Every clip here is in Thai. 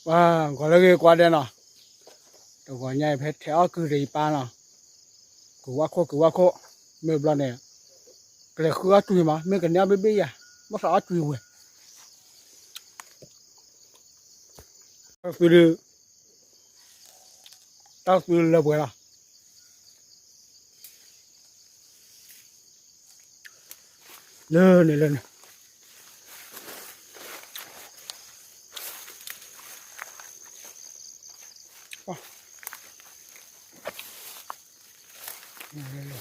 哇，我那个挂的呢，这个伢拍条狗这一般了，狗挖壳，没不了呢，这来喝追嘛，没个两杯杯呀，没啥追回，回头打回来不了，来，哇，来，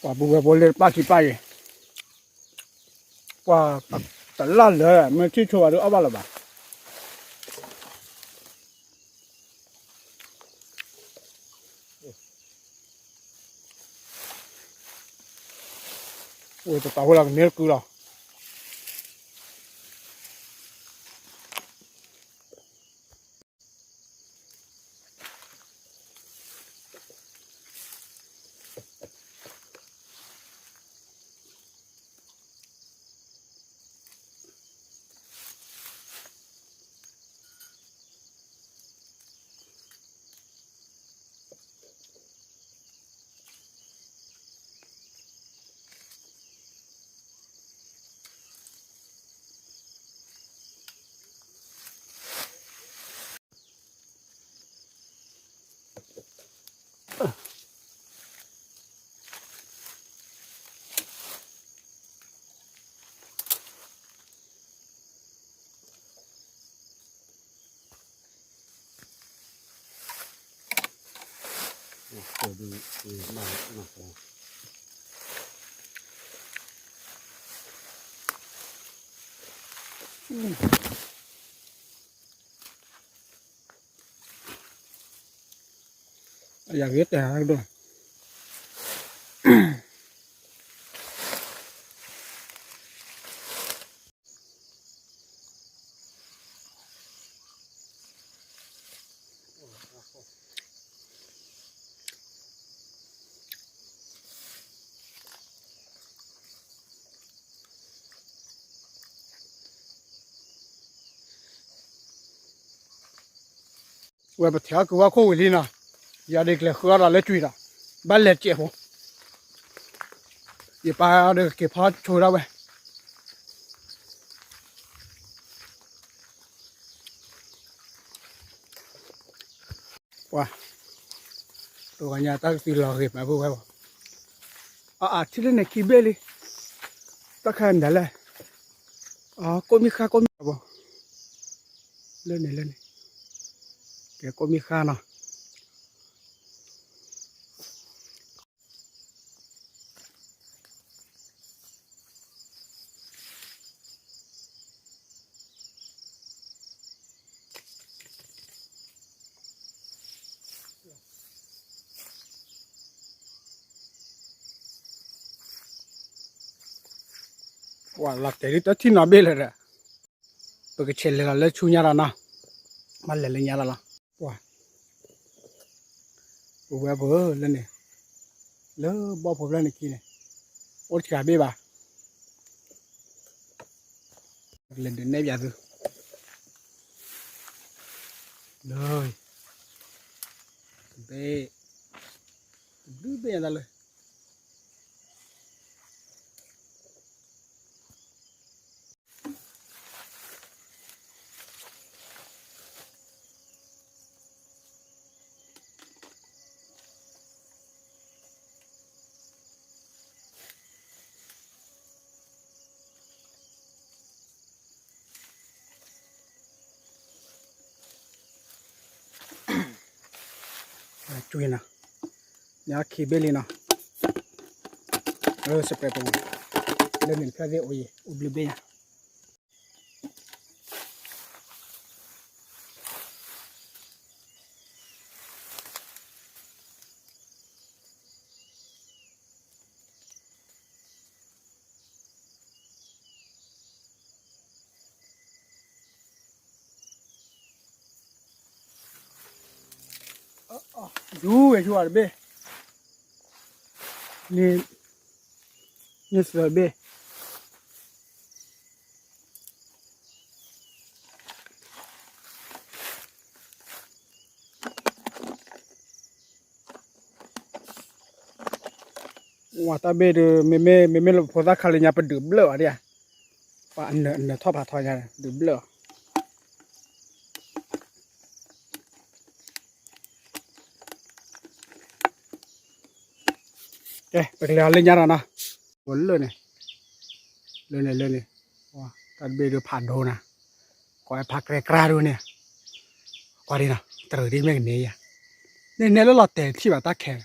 哇，不过我来8、7、8月，哇，得了，没记错都200了吧？我就打回来个年狗了。อยากเห็ดแต่ด้วยว่าไปเที่ยวกูว่าโควิดนะอย่าเด็กเลยหัวเราเลยจุยละบ้านเล็กเจ็บหัวอย่าไปเอาเด็กเก็บพอช่วยเราไปว่าตัวนี้ตั้งตีหลอกเก็บมาพูดไว้บอกที่เล่นในคีเบลี่ตะแคงเดี๋ยวเลยก็มีค่าก็มีบอกเล่นนี่แกก็มีค่าเนาะว่าหลักแต่ที่ที่น่าเบื่อเลยปกติเชลล์เราชูญาละนะมาเล่นญาละว่าบัวบัวเล่นนี่แล้วบ่ผมเล่นกี่เนี่ยโอ๊ตขาเบี้ยบ่าเล่นเดินได้ยังเลยเบ้ยังได้เลยจุยนะยาคีเบลีนะสเปรย์ตรงเล่นแค่เดียวอุบลิเบีย ยูไอ้ชัวร์เบ้นี่เสือเบ้ว่าตาเบ้เดไม่รู้พอตาขาเลยเนี่ยไปดื่มเบลอเดียป่ะเนื้อทอดผัดทอดเนี่ยดื่มเบลอแกไปเรียนเล่นยาแล้วนะวันเลยว่าตาเบ้เดผ่านโดนะก็ไอ้พักแกล้าดูเนี่ยก็ดีนะแต่ดีไม่กันเนี่ยแล้วเราแต่ที่แบบตาแข็ง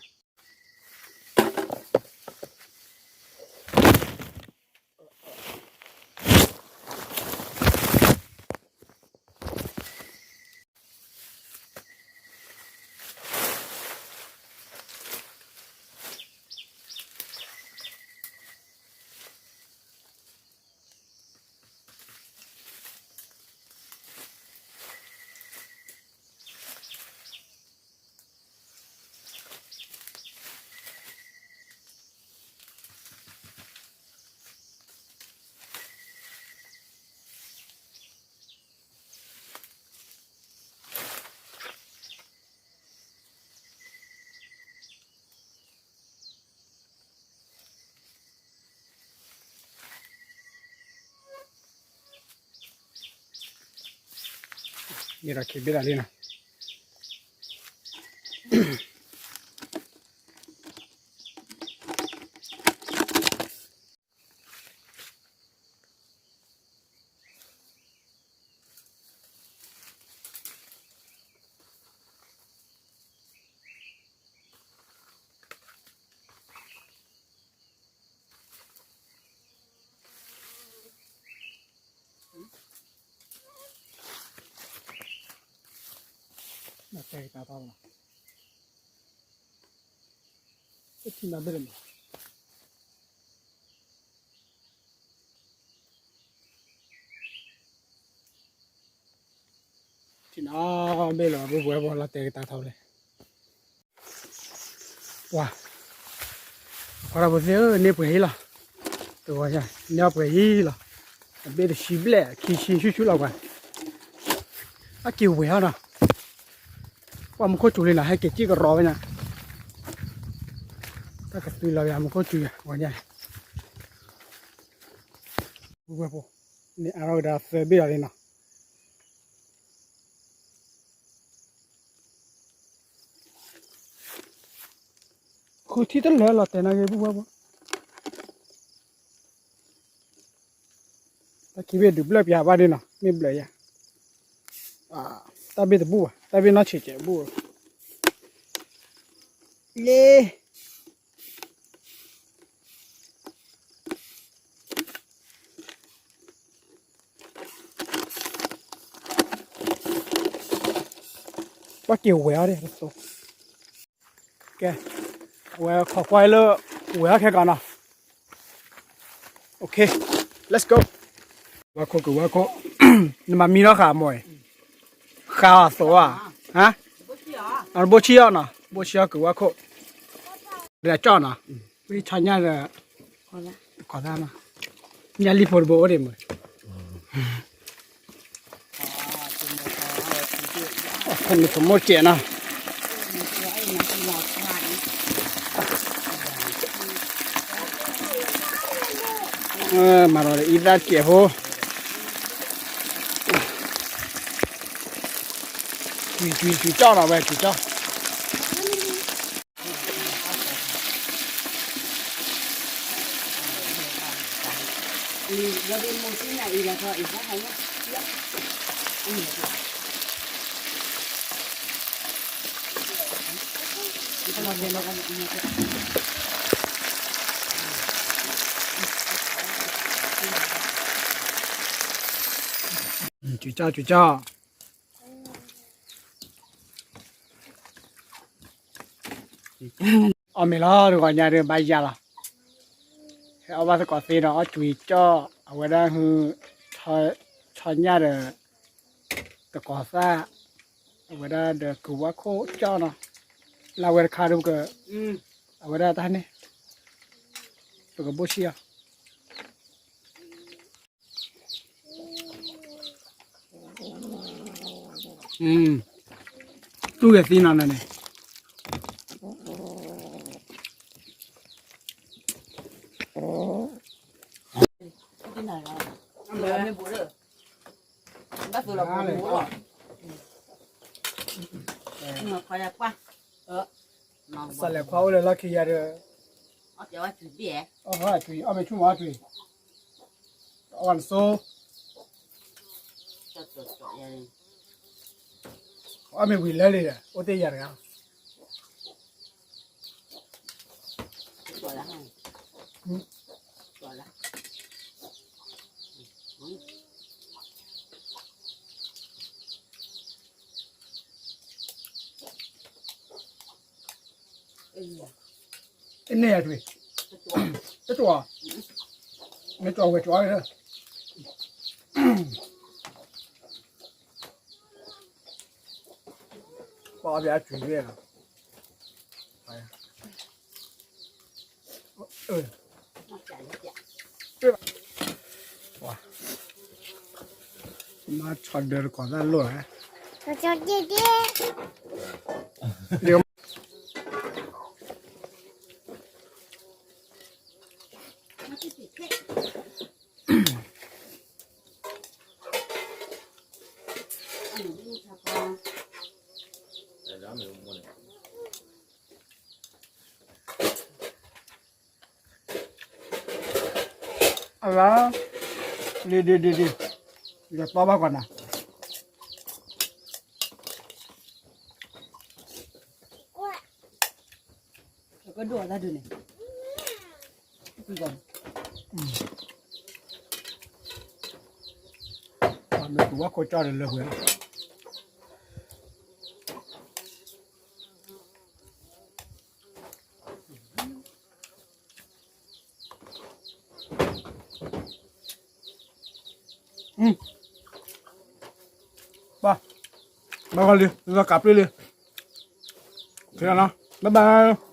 นี่เราเก็บไปได้เลยนะมาแต่ตาเท่าไหร่ที่นั่นเป็นที่น้าไม่หรอกบัวบัวละแต่ตาเท่าเลยว้าพอเราไปเจอเนี่ยไปเหรอตัวใช่เนี่ยไปเหรอเบ็ดชิบเลยขี้ชิวๆเรากันอ่ะเกี่ยวเวลนะว่ามันโคตรจุเลยนะให้เกี่ยวจี้ก็รอไว้นะถ้าเกิดตุยเราอย่างมันโคตรจุยวันใหญ่บัวบัวนี่เราได้เสียเบี้ยเลยนะคือที่ตั้งแล้วเราแต่นะยังบัวบัวถ้าคิดว่าดูเบลย์ยาบ้าดีนะไม่เบลย์ยาตาเบ็ดบัวตาเบ็ดน่าเชื่อบัวเล่ว่าเกี่ยวเวลเลยโซ่แกเวลขอควายเลยเวลแค่กันนะโอเค let's go ว่าโคกูว่าโคนี่มามีแล้วขาหมวยขาโซ่ฮะอันบัวเชียวนะบัวเชียวกูว่าโคเดี๋ยวจ้านะวิชาเนี่ยเดี๋ยวขอได้มาเนี่ยรีพอร์ตบอกเลยมั้ยคนนี้ผมหมดเกียร์นะมาเลยอีด้าเกียร์โหจุยจ้าหน่อยเว้ยจุยจ้าจุยจ้าเอาไม่ละดูก่อนอย่าเดินไปยาละเอาว่าสกอตซีเนาะจุยจ้าเอาไว้ได้คือชอนยาเด้อตะกอซ่าเอาไว้ได้เด้อกูว่าโคจ้าเนาะ เราเวลคาดูก็เอาไว้ได้ท่านนี่ตัวก็บุเชียตู้ก็ตีนอนนั่นนี่ที่ไหนล่ะไม่บูเลยđã từ lòng bố rồi mà phải là qua sao lại khóเลยละขี้ยาเด้อ ở chỗ anh chụp bìa อ๋อฮะจุยเอาไปชุ่มว่าจุยอ่อนโซ cho gia đình เอาไปวิลเลยอ่ะโอเตยาร์กัน gọi là hay gọi là ไอ้เนี่ยจุยจะตัวไม่ตัวก็จ่อยเด้อปอเบียจุยเลยอ่ะไปnó chạy nó chạy มาช็อตเดินก่อนด้านล่างฮะ cho chị đi เดี๋ยว nó cứ bị thế anh đi sao con อะไรดีเดี๋ยวต่อมาก่อนนะ cái đùa ra đường này cứ gần ไม่ถูกว่าโคจรเลยเหรอป่ะมาก่อนเลยเรากลับเลยโอเคนะบ๊ายบาย